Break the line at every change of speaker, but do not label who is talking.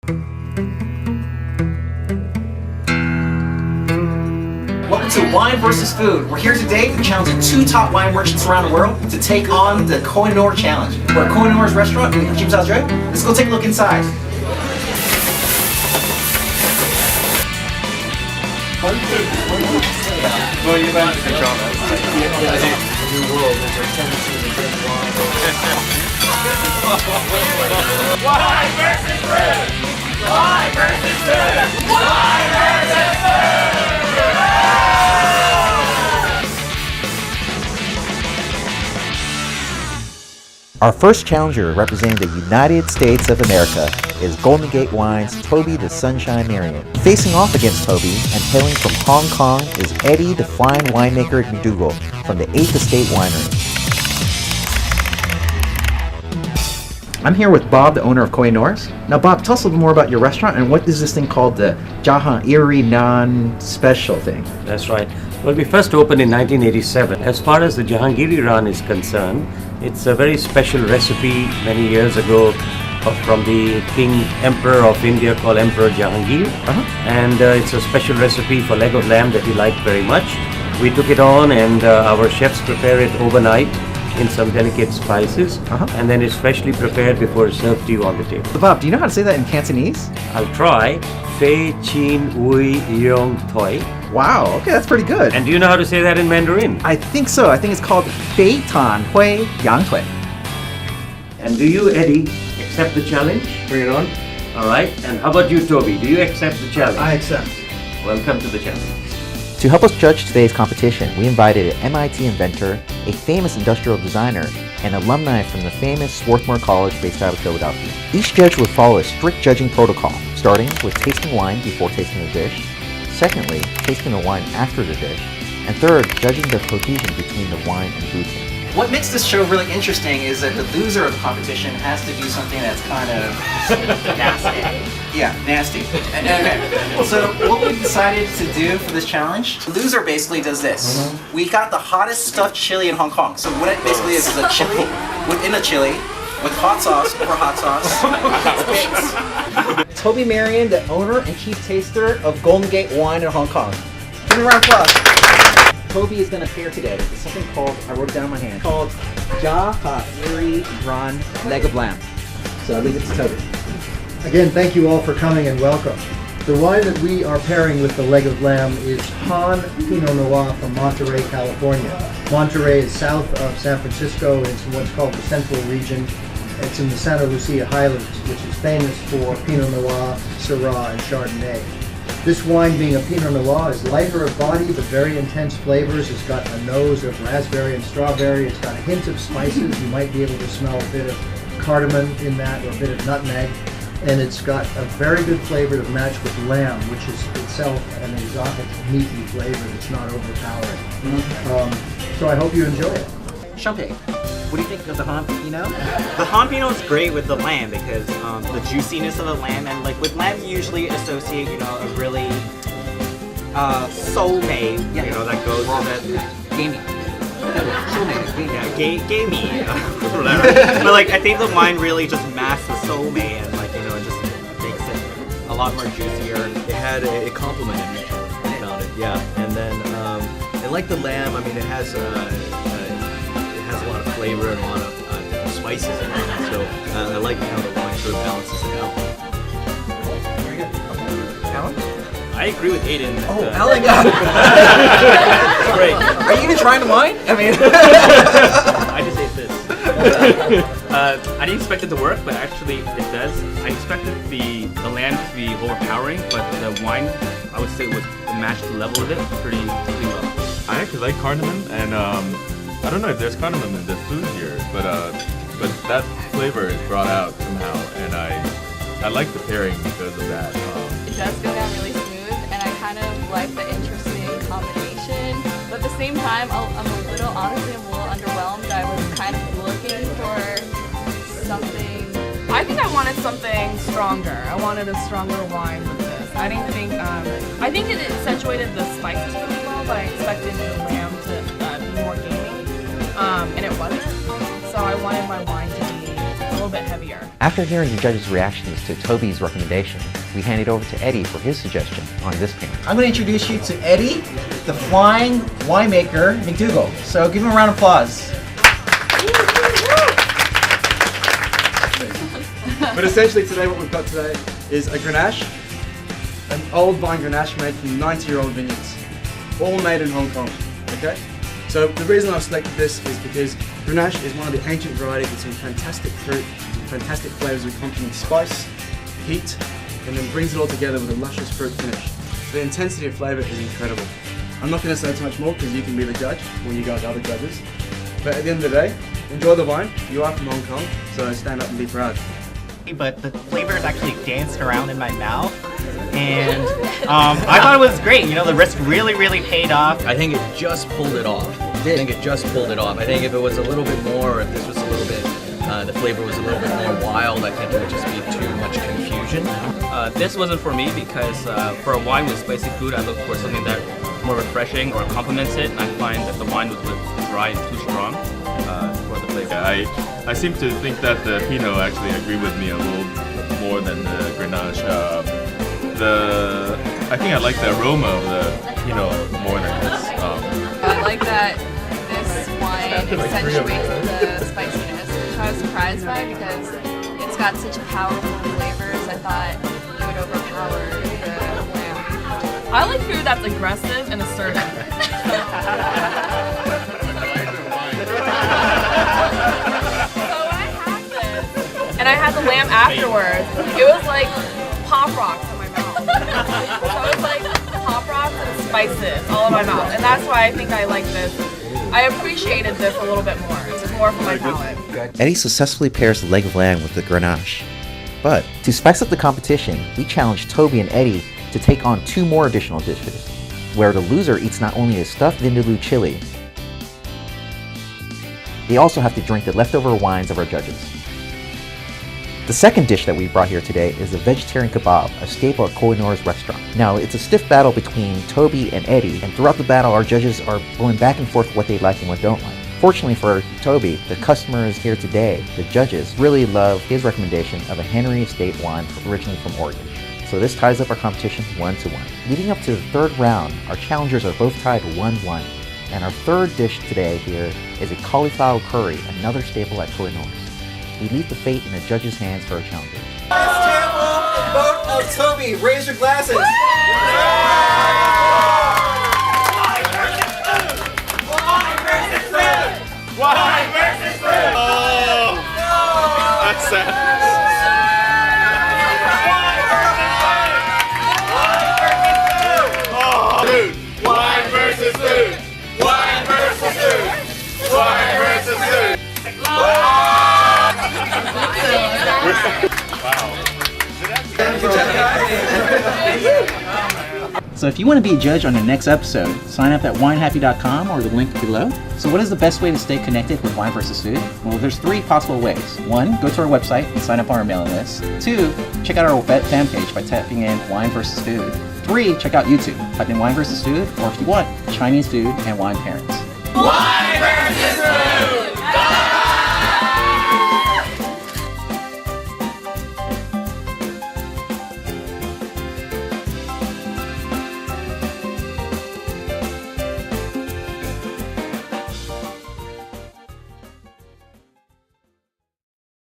Welcome to Wine versus Food. We're here today to challenge the two top wine merchants around the world to take on the koh-i-noor challenge. We're at koh-i-noor's restaurant in James Road. Let's go take a look inside.
Well, you've had to control that. New world, there's a tendency to drink wine. Wine versus food! Wine versus food! Wine versus food!
Our first challenger representing the United States of America is Golden Gate Wine's Toby the Sunshine Marion. Facing off against Toby and hailing from Hong Kong is Eddie the Fine Winemaker McDougall from the 8th Estate Winery. I'm here with Bob, the owner of koh-i-noor's. Now Bob, tell us a little more about your restaurant and what is this thing called the Jahagiri non-special thing?
That's right. Well, we first opened in 1987. As far as the Jahangiri Run is concerned, it's a very special recipe many years ago from the King Emperor of India called Emperor Jahangir. And it's a special recipe for leg of lamb that he liked very much. We took it on and our chefs prepare it overnight in some delicate spices, and then it's freshly prepared before it's served to you on the table.
So Bob, do you know how to say that in Cantonese?
I'll try. Fei Chin Wui Yong Toi.
Wow, okay, that's pretty good.
And do you know how to say that in Mandarin?
I think so. I think it's called Fei Tan Hui Yang Tui.
And do you, Eddie, accept the challenge?
Bring it on.
All right. And how about you, Toby? Do you accept the challenge?
I accept.
Welcome to the challenge.
To help us judge today's competition, we invited an MIT inventor, a famous industrial designer, and alumni from the famous Swarthmore College based out of Philadelphia. Each judge would follow a strict judging protocol, starting with tasting wine before tasting the dish, secondly, tasting the wine after the dish, and third, judging the cohesion between the wine and bouquet. What makes this show really interesting is that the loser of the competition has to do something that's kind of nasty. Yeah, nasty. Okay. So what we decided to do for this challenge, the loser basically does this. We got the hottest stuffed chili in Hong Kong. So what it basically is a chili within a chili with hot sauce over hot sauce. Toby Marion, the owner and chief taster of Golden Gate Wine in Hong Kong. Give me a round of applause. Toby is going to pair today with something called, I wrote it down in my hand, called Jahagiri Leg of Lamb. So I'll leave it to Toby.
Again, thank you all for coming and welcome. The wine that we are pairing with the leg of lamb is Han Pinot Noir from Monterey, California. Monterey is south of San Francisco. It's in what's called the Central Region. It's in the Santa Lucia Highlands, which is famous for Pinot Noir, Syrah, and Chardonnay. This wine, being a Pinot Noir, is lighter of body but very intense flavors. It's got a nose of raspberry and strawberry. It's got a hint of spices. You might be able to smell a bit of cardamom in that, or a bit of nutmeg. And it's got a very good flavor to match with lamb, which is itself an exotic, meaty flavor that's not overpowering. So I hope you enjoy it.
Champagne, what do you think of the Han Pinot?
The Han Pinot is great with the lamb because the juiciness of the lamb, and like with lamb you usually associate, you know, a really soul-made, you know, that goes with it.
Gamey.
Yeah, gamey. But like I think the wine really just masks the soul-made, and like, you know, it just makes it a lot more juicier.
It complemented me. I found it, yeah. And then, and like the lamb, I mean, it has a lot of flavor and a lot of spices in it. So I like how the wine sort of balances it out.
Very good. Alan?
I agree with Aiden.
Oh, Alan got it.
Great.
Are you even trying to wine? I mean,
I just ate this. I didn't expect it to work, but actually it does. I expected the lamb to be overpowering, but the wine, I would say, was matched the level of it pretty well.
I actually like cardamom, and I don't know if there's cardamom in the food here, but that flavor is brought out somehow, and I like the pairing because of that.
It does go down really smooth, and I kind of like the interesting combination. But at the same time, honestly, I'm a little underwhelmed. I was kind of looking for something.
I think I wanted something stronger. I wanted a stronger wine with this. I didn't think, I think it accentuated the spices really well, but I expected the lamb to be more gamey, and it wasn't. So I wanted my wine to be a little little bit heavier.
After hearing the judges' reactions to Toby's recommendation, we hand it over to Eddie for his suggestion on this pairing.
I'm going to introduce you to Eddie, the flying winemaker McDougal. So give him a round of applause.
But essentially today what we've got today is a Grenache, an old vine Grenache made from 90-year-old vineyards, all made in Hong Kong, okay? So the reason I've selected this is because Grenache is one of the ancient varieties with some fantastic fruit, some fantastic flavours with complementing spice, heat, and then brings it all together with a luscious fruit finish. The intensity of flavour is incredible. I'm not going to say too much more because you can be the judge, or you guys are the judges. But at the end of the day, enjoy the wine. You are from Hong Kong, so stand up and be proud.
But the flavors actually danced around in my mouth, and I thought it was great. You know, the risk really paid off.
I think it just pulled it off. I think it just pulled it off. I think if it was a little bit more, or if this was a little bit, the flavor was a little bit more wild, I think it would just be too much confusion.
This wasn't for me because for a wine with spicy food, I look for something that more refreshing or complements it. And I find that the wine was dry and too strong for the flavor.
I seem to think that the Pinot actually agreed with me a little more than the Grenache. I think I like the aroma of the Pinot more than this.
I like that this wine accentuates the spiciness, which I was surprised by because it's got such powerful flavors. I thought it would overpower the lamb.
I like food that's aggressive and assertive. And I had the lamb afterwards. It was like pop rocks in my mouth. So it was like pop rocks and spices all in my mouth. And that's why I think I like this. I appreciated this a little bit more. It's more for my palate.
Eddie successfully pairs the leg of lamb with the Grenache. But to spice up the competition, we challenged Toby and Eddie to take on 2 more additional dishes, where the loser eats not only a stuffed vindaloo chili, they also have to drink the leftover wines of our judges. The second dish that we brought here today is the vegetarian kebab, a staple at koh-i-Noor's restaurant. Now, it's a stiff battle between Toby and Eddie, and throughout the battle, our judges are going back and forth what they like and what don't like. Fortunately for Toby, the customers here today, the judges, really love his recommendation of a Henry Estate wine originally from Oregon. So this ties up our competition 1-1. Leading up to the third round, our challengers are both tied 1-1. And our third dish today here is a cauliflower curry, another staple at koh-i-Noor's. We leave the fate in the judges' hands for our challengers.
Last table and vote of Toby. Raise your glasses.
Wine versus food! Oh! That's sad. Wine versus food! Wine versus food! Wine versus food!
So if you want to be a judge on the next episode, sign up at winehappy.com or the link below. So what is the best way to stay connected with Wine vs. Food? Well, there's 3 possible ways. 1, go to our website and sign up on our mailing list. 2, check out our fan page by typing in Wine vs. Food. 3, check out YouTube. Type in Wine vs. Food, or if you want, Chinese food and wine pairings.